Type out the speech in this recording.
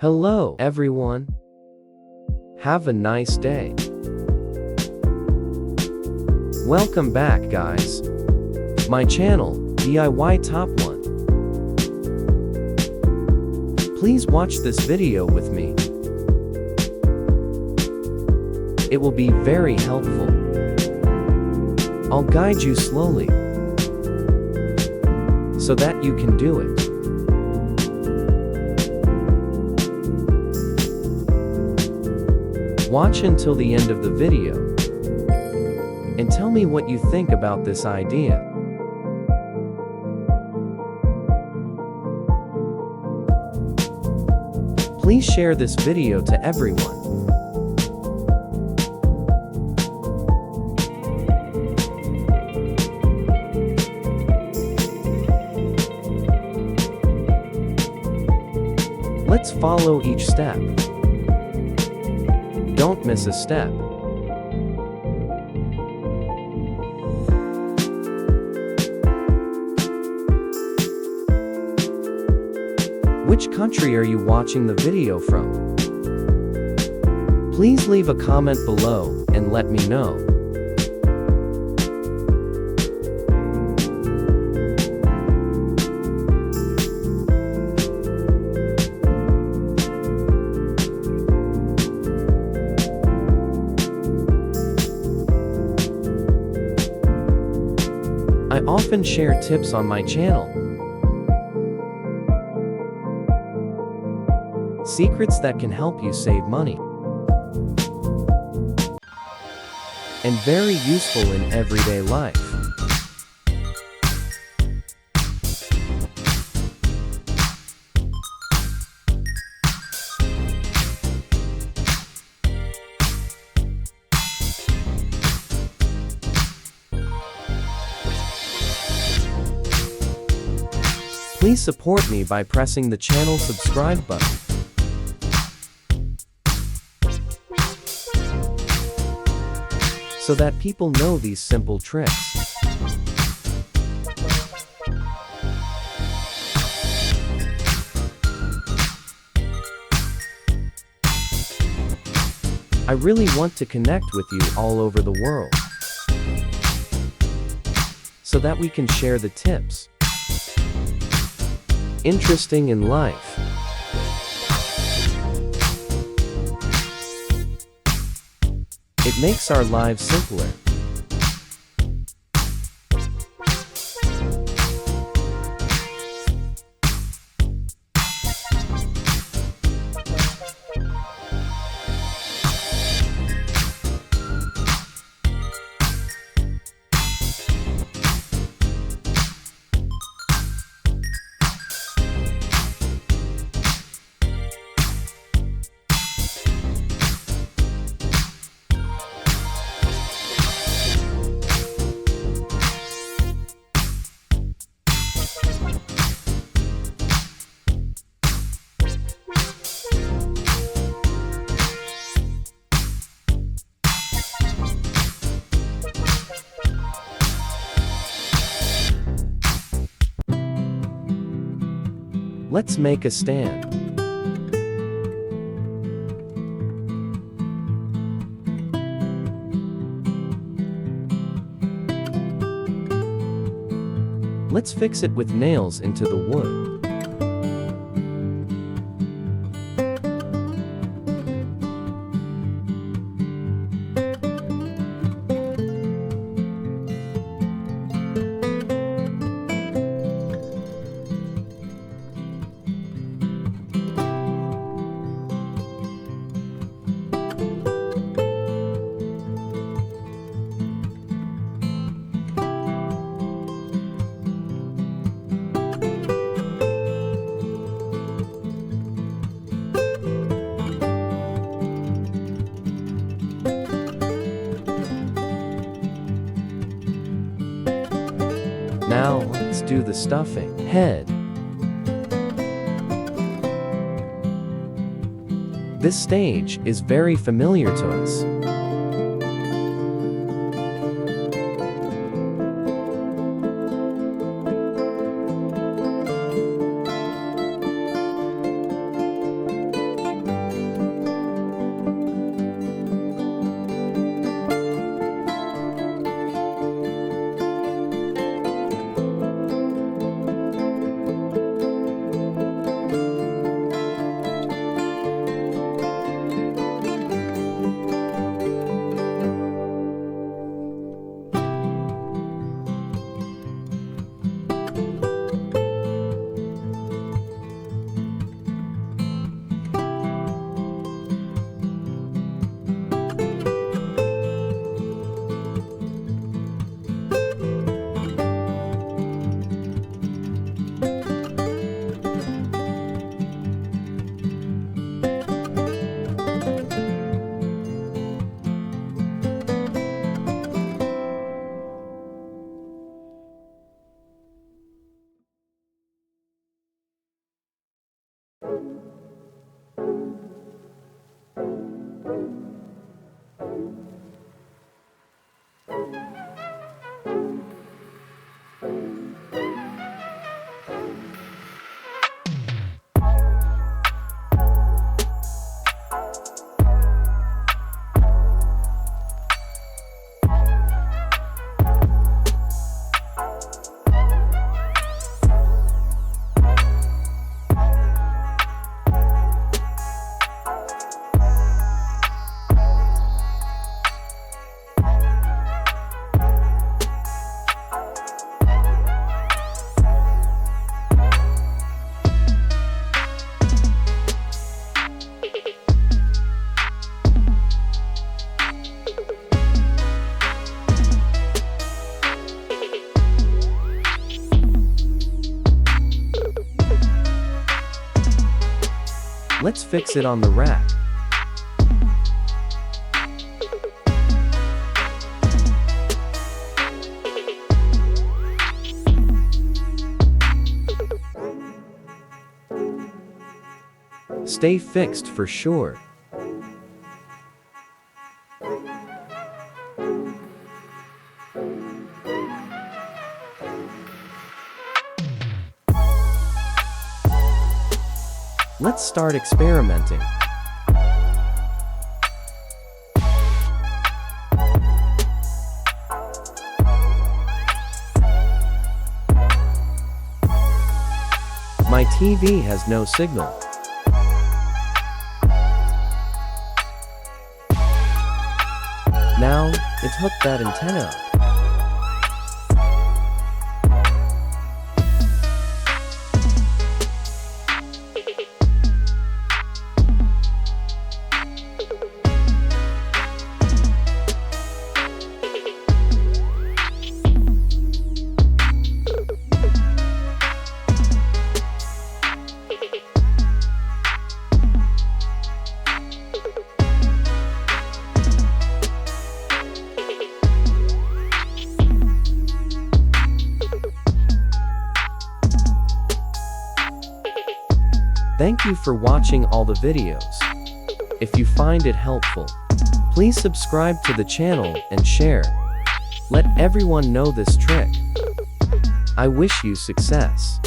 Hello, everyone. Have a nice day. Welcome back, guys. My channel, DIY Top 1. Please watch this video with me. It will be very helpful. I'll guide you slowly so that you can do it. Watch until the end of the video and tell me what you think about this idea. Please share this video to everyone. Let's follow each step. Don't miss a step. Which country are you watching the video from? Please leave a comment below and let me know. I often share tips on my channel. Secrets that can help you save money. And very useful in everyday life. Please support me by pressing the channel subscribe button. So that people know these simple tricks. I really want to connect with you all over the world, so that we can share the tips. Interesting in life. It makes our lives simpler. Let's make a stand. Let's fix it with nails into the wood. Now, let's do the stuffing. Head. This stage is very familiar to us. Let's fix it on the rack. Stay fixed for sure. Let's start experimenting. My TV has no signal. Now, let's hook that antenna up. Thank you for watching all the videos. If you find it helpful, please subscribe to the channel and share. Let everyone know this trick. I wish you success.